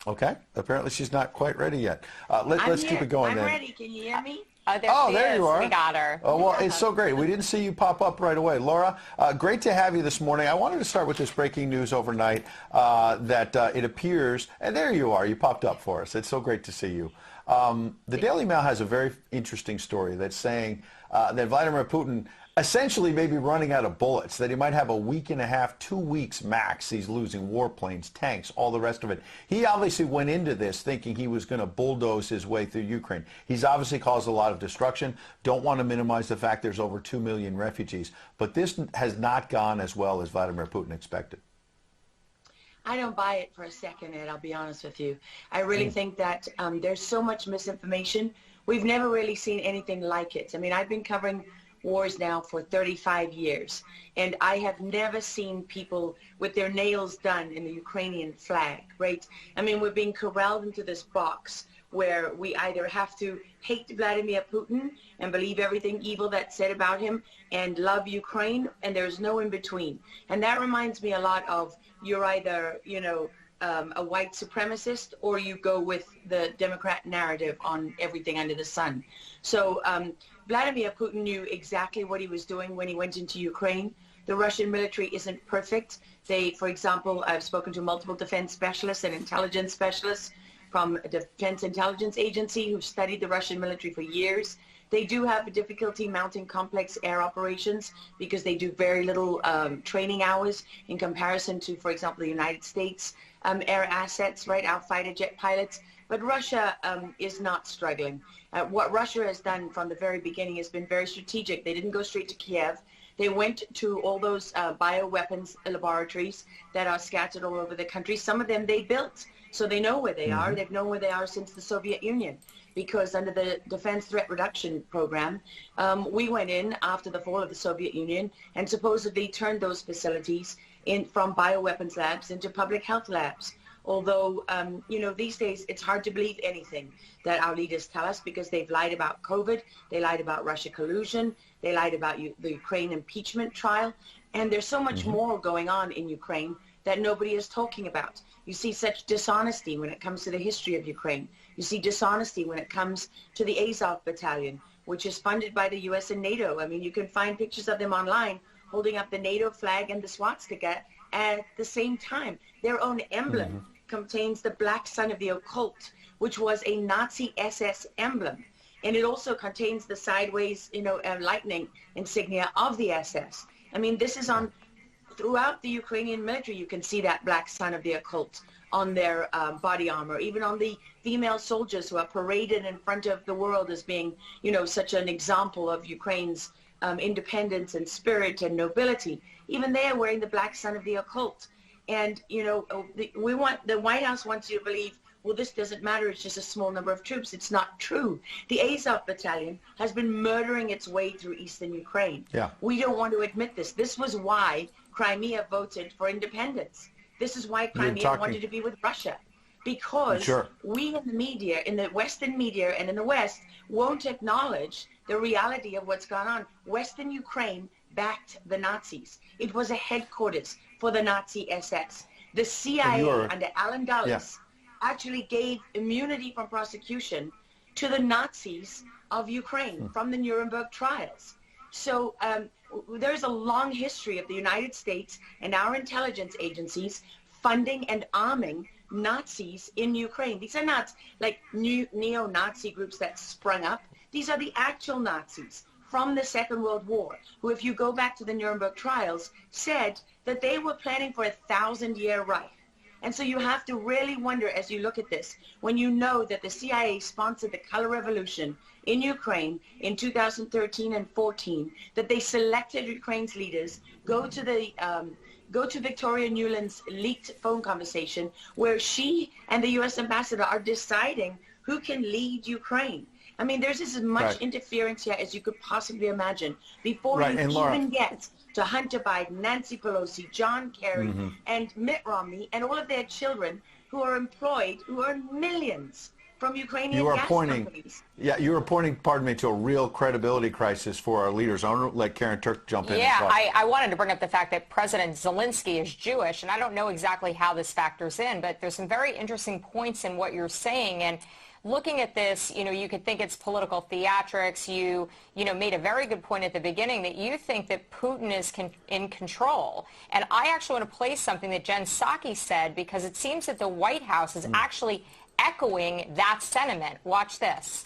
Okay. Apparently she's not quite ready yet. I'm Let's keep here. it going I'm then. ready. Can you hear me? Oh, there Oh, she there is. you are. We got her. Oh, well, it's so great. We didn't see you pop up right away. Laura, great to have you this morning. I wanted to start with this breaking news overnight that it appears, and there you are. You popped up for us. It's so great to see you. The Daily Mail has a very interesting story that's saying that Vladimir Putin essentially may be running out of bullets, that he might have a week and a half, 2 weeks max. He's losing warplanes, tanks, all the rest of it. He obviously went into this thinking he was going to bulldoze his way through Ukraine. He's obviously caused a lot of destruction. Don't want to minimize the fact there's over 2 million refugees. But this has not gone as well as Vladimir Putin expected. I don't buy it for a second, Ed, I'll be honest with you. I really think that there's so much misinformation. We've never really seen anything like it. I mean, I've been covering wars now for 35 years, and I have never seen people with their nails done in the Ukrainian flag, right? I mean, we're being corralled into this box where we either have to hate Vladimir Putin and believe everything evil that's said about him and love Ukraine, and there's no in between. And that reminds me a lot of, you're either, a white supremacist, or you go with the Democrat narrative on everything under the sun. So Vladimir Putin knew exactly what he was doing when he went into Ukraine. The Russian military isn't perfect. They, for example, I've spoken to multiple defense specialists and intelligence specialists from a Defense Intelligence Agency who've studied the Russian military for years. They do have a difficulty mounting complex air operations because they do very little training hours in comparison to, for example, the United States air assets, right, our fighter jet pilots. But Russia is not struggling. What Russia has done from the very beginning has been very strategic. They didn't go straight to Kiev. They went to all those bioweapons laboratories that are scattered all over the country. Some of them they built, so they know where they are. They've known where they are since the Soviet Union, because under the Defense Threat Reduction Program, we went in after the fall of the Soviet Union and supposedly turned those facilities from bioweapons labs into public health labs. Although, these days it's hard to believe anything that our leaders tell us, because they've lied about COVID, they lied about Russia collusion, they lied about the Ukraine impeachment trial, and there's so much more going on in Ukraine that nobody is talking about. You see such dishonesty when it comes to the history of Ukraine. You see dishonesty when it comes to the Azov Battalion, which is funded by the US and NATO. I mean, you can find pictures of them online holding up the NATO flag and the swastika at the same time. Their own emblem contains the black sun of the occult, which was a Nazi SS emblem. And it also contains the sideways, lightning insignia of the SS. I mean, this is on throughout the Ukrainian military. You can see that black sun of the occult on their body armor, even on the female soldiers who are paraded in front of the world as being, such an example of Ukraine's independence and spirit and nobility. Even they are wearing the black sun of the occult. And, the White House wants you to believe, well, this doesn't matter, it's just a small number of troops. It's not true. The Azov Battalion has been murdering its way through eastern Ukraine. Yeah. We don't want to admit this. This was why Crimea voted for independence. This is why Crimea wanted to be with Russia. Because we in the media, in the Western media and in the West, won't acknowledge the reality of what's gone on. Western Ukraine backed the Nazis. It was a headquarters for the Nazi SS. The CIA under Allen Dulles actually gave immunity from prosecution to the Nazis of Ukraine from the Nuremberg trials. So there's a long history of the United States and our intelligence agencies funding and arming Nazis in Ukraine. These are not like new neo-Nazi groups that sprung up. These are the actual Nazis from the Second World War, who, if you go back to the Nuremberg trials, said that they were planning for a 1,000-year Reich. And so you have to really wonder, as you look at this, when you know that the CIA sponsored the color revolution in Ukraine in 2013 and 14, that they selected Ukraine's leaders, go to Victoria Nuland's leaked phone conversation where she and the U.S. ambassador are deciding who can lead Ukraine. I mean, there's as much interference here as you could possibly imagine before you even get to Hunter Biden, Nancy Pelosi, John Kerry, and Mitt Romney, and all of their children who are employed, who earn millions from Ukrainian You are gas pointing, companies. yeah, you are pointing, pardon me, to a real credibility crisis for our leaders. I want to let Karen Turk jump in. Yeah, I wanted to bring up the fact that President Zelensky is Jewish, and I don't know exactly how this factors in, but there's some very interesting points in what you're saying. And looking at this, you could think it's political theatrics. You made a very good point at the beginning that you think that Putin is in control. And I actually want to play something that Jen Psaki said, because it seems that the White House is actually echoing that sentiment. Watch this.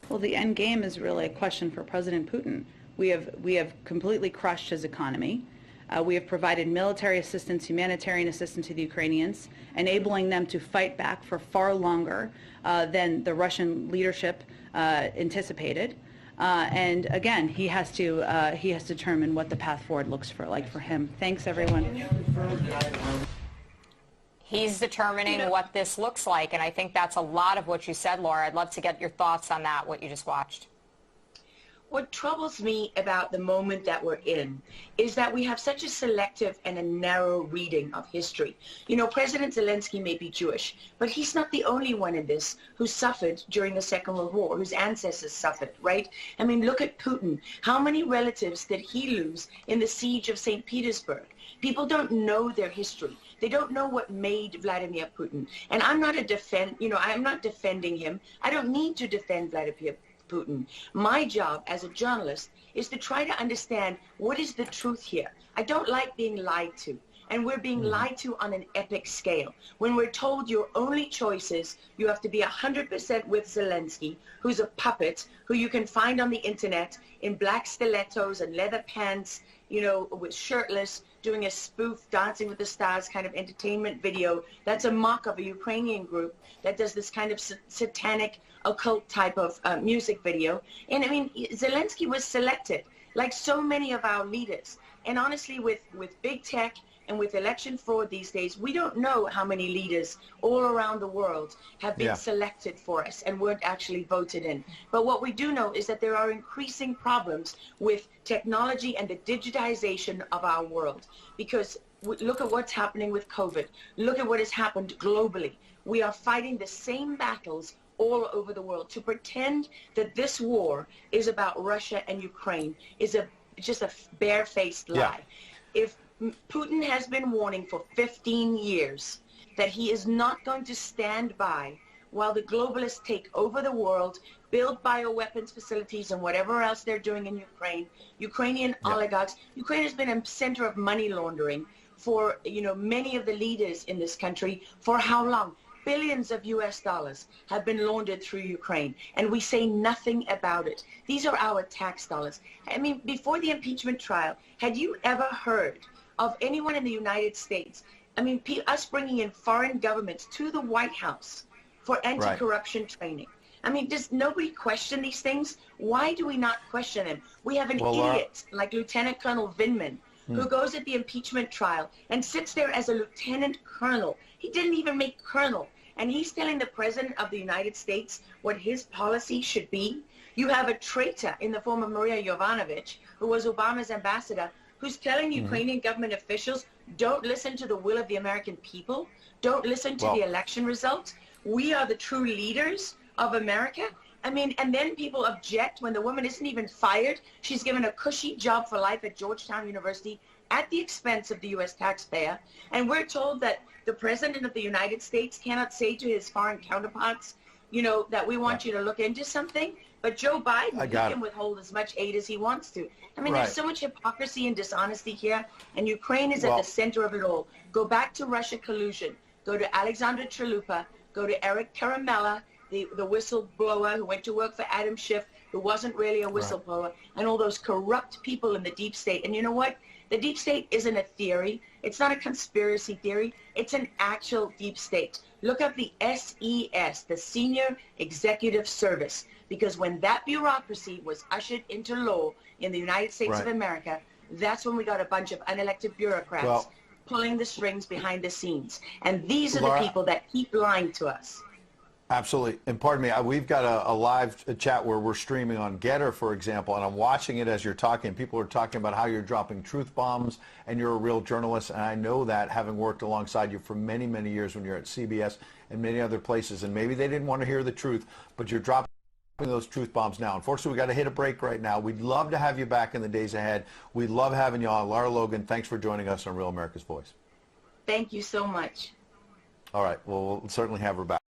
Well, the end game is really a question for President Putin. We have completely crushed his economy. We have provided military assistance, humanitarian assistance to the Ukrainians, enabling them to fight back for far longer than the Russian leadership anticipated. And again, he has to determine what the path forward looks like for him. Thanks, everyone. He's determining what this looks like, and I think that's a lot of what you said, Laura. I'd love to get your thoughts on that, what you just watched. What troubles me about the moment that we're in is that we have such a selective and a narrow reading of history. President Zelensky may be Jewish, but he's not the only one in this who suffered during the Second World War, whose ancestors suffered, right? I mean, look at Putin. How many relatives did he lose in the siege of St. Petersburg? People don't know their history. They don't know what made Vladimir Putin. And I'm not I'm not defending him. I don't need to defend Vladimir Putin. My job as a journalist is to try to understand what is the truth here. I don't like being lied to. And we're being lied to on an epic scale. When we're told your only choice is you have to be 100% with Zelensky, who's a puppet, who you can find on the internet in black stilettos and leather pants, with shirtless, doing a spoof Dancing with the Stars kind of entertainment video. That's a mock of a Ukrainian group that does this kind of satanic occult type of music video. And I mean, Zelensky was selected like so many of our leaders. And honestly, with big tech and with election fraud these days, we don't know how many leaders all around the world have been selected for us and weren't actually voted in. But what we do know is that there are increasing problems with technology and the digitization of our world. Because look at what's happening with COVID. Look at what has happened globally. We are fighting the same battles all over the world. To pretend that this war is about Russia and Ukraine is just a barefaced lie. If Putin has been warning for 15 years that he is not going to stand by while the globalists take over the world, build bioweapons facilities and whatever else they're doing in Ukraine, Ukrainian oligarchs. Ukraine has been a center of money laundering for, many of the leaders in this country. For how long? Billions of US dollars have been laundered through Ukraine, and we say nothing about it. These are our tax dollars. I mean, before the impeachment trial, had you ever heard of anyone in the United States, us bringing in foreign governments to the White House for anti-corruption training? I mean, does nobody question these things? Why do we not question them? We have an idiot like Lieutenant Colonel Vindman who goes at the impeachment trial and sits there as a lieutenant colonel. He didn't even make colonel. And he's telling the President of the United States what his policy should be. You have a traitor in the form of Maria Yovanovitch, who was Obama's ambassador, who's telling Ukrainian government officials, don't listen to the will of the American people. Don't listen to the election results. We are the true leaders of America. I mean, and then people object when the woman isn't even fired. She's given a cushy job for life at Georgetown University at the expense of the U.S. taxpayer. And we're told that the President of the United States cannot say to his foreign counterparts, that we want you to look into something. But Joe Biden, he can withhold as much aid as he wants to. I mean, there's so much hypocrisy and dishonesty here, and Ukraine is at the center of it all. Go back to Russia collusion. Go to Alexander Chalupa. Go to Eric Karamella, the whistleblower who went to work for Adam Schiff, who wasn't really a whistleblower, and all those corrupt people in the deep state. And you know what? The deep state isn't a theory. It's not a conspiracy theory. It's an actual deep state. Look up the SES, the Senior Executive Service, because when that bureaucracy was ushered into law in the United States of America, that's when we got a bunch of unelected bureaucrats pulling the strings behind the scenes. And these are the people that keep lying to us. Absolutely. And pardon me, we've got a live chat where we're streaming on Getter, for example, and I'm watching it as you're talking. People are talking about how you're dropping truth bombs and you're a real journalist. And I know that, having worked alongside you for many, many years when you're at CBS and many other places. And maybe they didn't want to hear the truth, but you're dropping those truth bombs now. Unfortunately, we got to hit a break right now. We'd love to have you back in the days ahead. We love having you on. Lara Logan, thanks for joining us on Real America's Voice. Thank you so much. All right. Well, we'll certainly have her back.